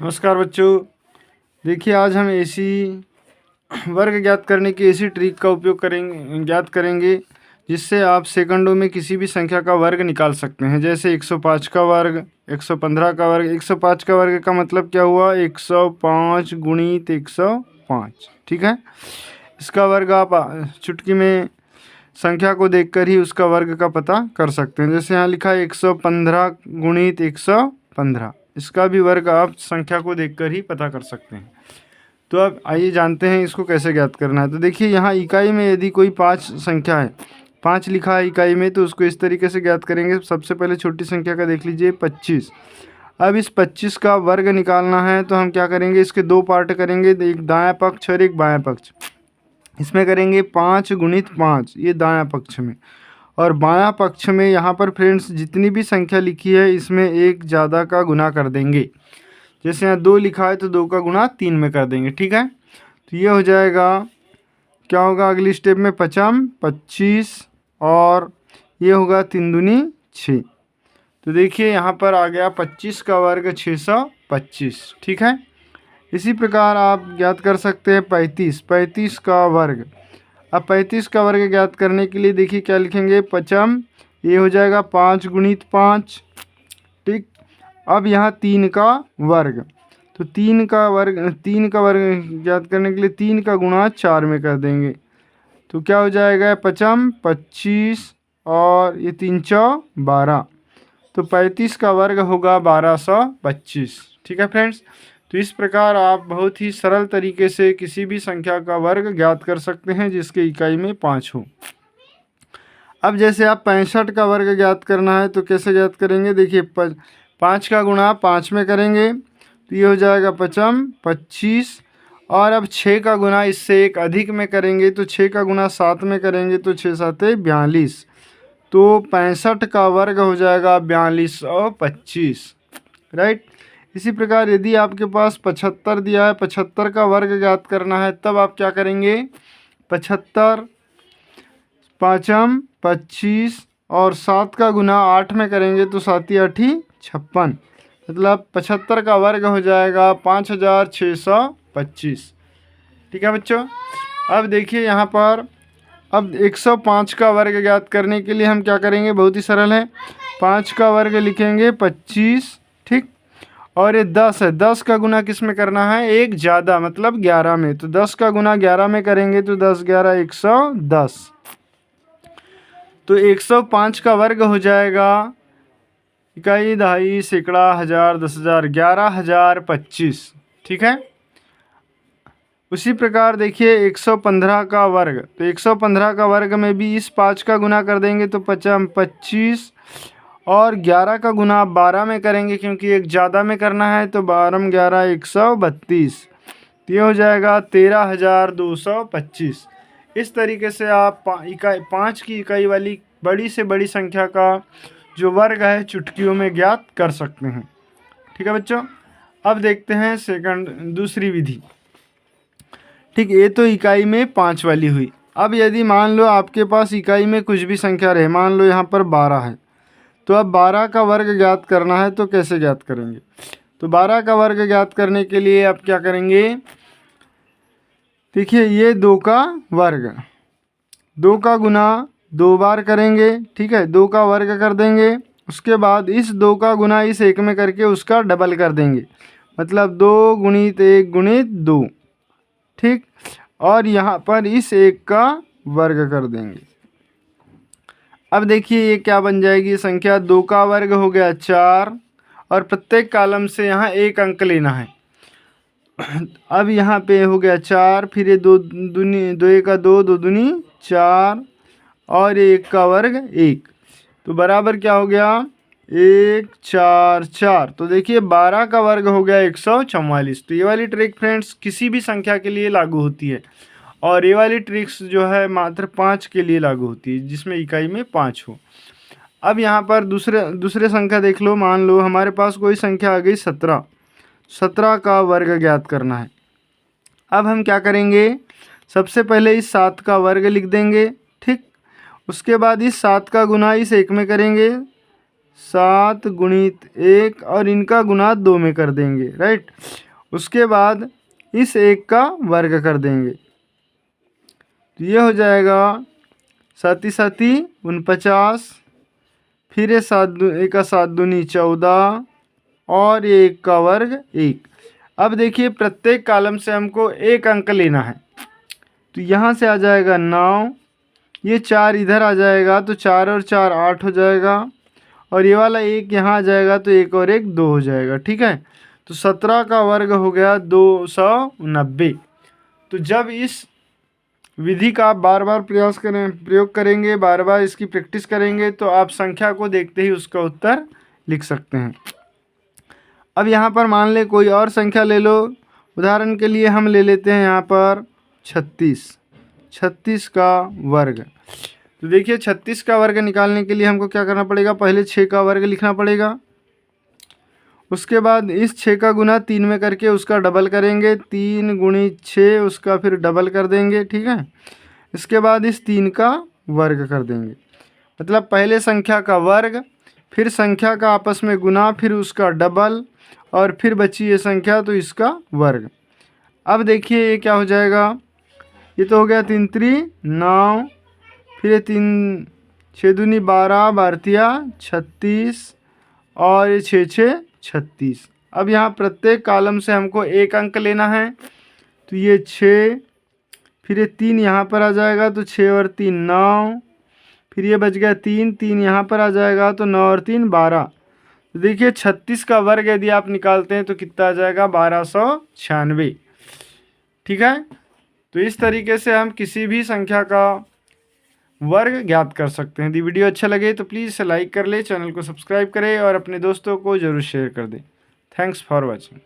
नमस्कार बच्चों। देखिए आज हम ऐसी वर्ग ज्ञात करने की ऐसी ट्रिक का उपयोग ज्ञात करेंगे जिससे आप सेकंडों में किसी भी संख्या का वर्ग निकाल सकते हैं। जैसे 105 का वर्ग, 115 का वर्ग। 105 का वर्ग का मतलब क्या हुआ? 105 गुणित 105। ठीक है, इसका वर्ग आप चुटकी में संख्या को देखकर ही उसका वर्ग का पता कर सकते हैं। जैसे यहाँ लिखा है 115 गुणित 115, इसका भी वर्ग आप संख्या को देखकर ही पता कर सकते हैं। तो अब आइए जानते हैं इसको कैसे ज्ञात करना है। तो देखिए यहाँ इकाई में यदि कोई 5 संख्या है, 5 लिखा है इकाई में, तो उसको इस तरीके से ज्ञात करेंगे। सबसे पहले छोटी संख्या का देख लीजिए 25। अब इस 25 का वर्ग निकालना है तो हम क्या करेंगे, इसके दो पार्ट करेंगे, एक दायां पक्ष और एक बायां पक्ष। इसमें करेंगे 5 गुणित 5, ये दायां पक्ष में, और बायां पक्ष में यहाँ पर फ्रेंड्स जितनी भी संख्या लिखी है इसमें एक ज़्यादा का गुना कर देंगे। जैसे यहाँ 2 लिखा है तो 2 का गुना 3 में कर देंगे। ठीक है, तो ये हो जाएगा, क्या होगा अगली स्टेप में, 5 25 और ये होगा 3 दूनी 6। तो देखिए यहाँ पर आ गया 25 का वर्ग 625। ठीक है, इसी प्रकार आप ज्ञात कर सकते हैं 35 का वर्ग। अब 35 का वर्ग ज्ञात करने के लिए देखिए क्या लिखेंगे, 5, ये हो जाएगा 5 गुणित 5। ठीक, अब यहाँ 3 का वर्ग, तो 3 का वर्ग ज्ञात करने के लिए 3 का गुणा 4 में कर देंगे। तो क्या हो जाएगा, 5 25 और ये 3 चौ 12, तो 35 का वर्ग होगा 1225। ठीक है फ्रेंड्स, तो इस प्रकार आप बहुत ही सरल तरीके से किसी भी संख्या का वर्ग ज्ञात कर सकते हैं जिसके इकाई में 5 हो। अब जैसे आप 65 का वर्ग ज्ञात करना है तो कैसे ज्ञात करेंगे, देखिए 5 का गुणा 5 में करेंगे तो ये हो जाएगा 5 25, और अब 6 का गुणा इससे एक अधिक में करेंगे तो 6 का गुणा 7 में करेंगे तो 6 7 42, तो 65 का वर्ग हो जाएगा 4225। राइट। इसी प्रकार यदि आपके पास 75 दिया है, 75 का वर्ग ज्ञात करना है, तब आप क्या करेंगे, 75 5 25 और 7 का गुना 8 में करेंगे तो 7 8 56, मतलब 75 का वर्ग हो जाएगा 5625। ठीक है बच्चों, अब देखिए यहाँ पर अब 105 का वर्ग ज्ञात करने के लिए हम क्या करेंगे, बहुत ही सरल है। 5 का वर्ग लिखेंगे 25, ठीक, और ये 10 है, 10 का गुना किस में करना है, एक ज़्यादा मतलब 11 में, तो 10 का गुना 11 में करेंगे तो 10 11 110, तो 105 का वर्ग हो जाएगा इकाई दहाई सैकड़ा हज़ार 10,000 11,025। ठीक है, उसी प्रकार देखिए 115 का वर्ग, तो 115 का वर्ग में भी इस 5 का गुना कर देंगे तो 5 25 और 11 का गुना 12 में करेंगे क्योंकि एक ज़्यादा में करना है, तो 12 11 132, तो ये हो जाएगा 13,225। इस तरीके से आप 5 की इकाई वाली बड़ी से बड़ी संख्या का जो वर्ग है चुटकियों में ज्ञात कर सकते हैं। ठीक है बच्चों, अब देखते हैं दूसरी विधि। ठीक, ये तो इकाई में 5 वाली हुई। अब यदि मान लो आपके पास इकाई में कुछ भी संख्या रहे, मान लो यहाँ पर 12 है, तो अब 12 का वर्ग ज्ञात करना है तो कैसे ज्ञात करेंगे, तो 12 का वर्ग ज्ञात करने के लिए आप क्या करेंगे, देखिए ये 2 का वर्ग, 2 का गुना 2 बार करेंगे, ठीक है, 2 का वर्ग कर देंगे, उसके बाद इस 2 का गुना इस 1 में करके उसका डबल कर देंगे, मतलब 2 गुणित 1 गुणित 2, ठीक, और यहाँ पर इस 1 का वर्ग कर देंगे। अब देखिए ये क्या बन जाएगी संख्या, 2 का वर्ग हो गया 4, और प्रत्येक कॉलम से यहाँ एक अंक लेना है। अब यहाँ पे हो गया 4, फिर ये 2 दूनी 2 1 का 2 2 दूनी 4 और ये 1 का वर्ग 1, तो बराबर क्या हो गया 1 4 4, तो देखिए 12 का वर्ग हो गया 144। तो ये वाली ट्रिक फ्रेंड्स किसी भी संख्या के लिए लागू होती है, और ये वाली ट्रिक्स जो है मात्र 5 के लिए लागू होती है जिसमें इकाई में 5 हो। अब यहाँ पर दूसरे संख्या देख लो, मान लो हमारे पास कोई संख्या आ गई 17, 17 का वर्ग ज्ञात करना है। अब हम क्या करेंगे, सबसे पहले इस 7 का वर्ग लिख देंगे, ठीक, उसके बाद इस 7 का गुना इस 1 में करेंगे 7 गुणित 1 और इनका गुणा 2 में कर देंगे, राइट। उसके बाद इस 1 का वर्ग कर देंगे, तो ये हो जाएगा 7 7 49, फिर ये 7 दूनी 14 और ये 1 का वर्ग 1। अब देखिए प्रत्येक कॉलम से हमको एक अंक लेना है, तो यहाँ से आ जाएगा 9, ये 4 इधर आ जाएगा तो 4 और 4 8 हो जाएगा, और ये वाला 1 यहाँ आ जाएगा तो 1 और 1 2 हो जाएगा, ठीक है। तो 17 का वर्ग हो गया 290। तो जब इस विधि का आप बार बार प्रयोग करेंगे, बार बार इसकी प्रैक्टिस करेंगे, तो आप संख्या को देखते ही उसका उत्तर लिख सकते हैं। अब यहाँ पर मान ले कोई और संख्या ले लो, उदाहरण के लिए हम ले लेते हैं यहाँ पर 36 का वर्ग। तो देखिए 36 का वर्ग निकालने के लिए हमको क्या करना पड़ेगा, पहले 6 का वर्ग लिखना पड़ेगा, उसके बाद इस 6 का गुना 3 में करके उसका डबल करेंगे, 3 गुणित 6 उसका फिर डबल कर देंगे, ठीक है। इसके बाद इस 3 का वर्ग कर देंगे, मतलब पहले संख्या का वर्ग, फिर संख्या का आपस में गुना, फिर उसका डबल, और फिर बची ये संख्या तो इसका वर्ग। अब देखिए ये क्या हो जाएगा, ये तो हो गया 3 3 9, फिर 3 6 दूनी 12, 12 36, और ये 6 6 36। अब यहाँ प्रत्येक कॉलम से हमको एक अंक लेना है, तो ये 6, फिर ये 3 यहाँ पर आ जाएगा तो 6 और 3 9, फिर ये बच गया 3 3 यहाँ पर आ जाएगा तो 9 और 3 12। तो देखिए 36 का वर्ग यदि आप निकालते हैं तो कितना आ जाएगा, 1296, ठीक है। तो इस तरीके से हम किसी भी संख्या का वर्ग ज्ञात कर सकते हैं। यदि वीडियो अच्छा लगे तो प्लीज़ इसे लाइक कर ले, चैनल को सब्सक्राइब करें और अपने दोस्तों को ज़रूर शेयर कर दें। Thanks for watching.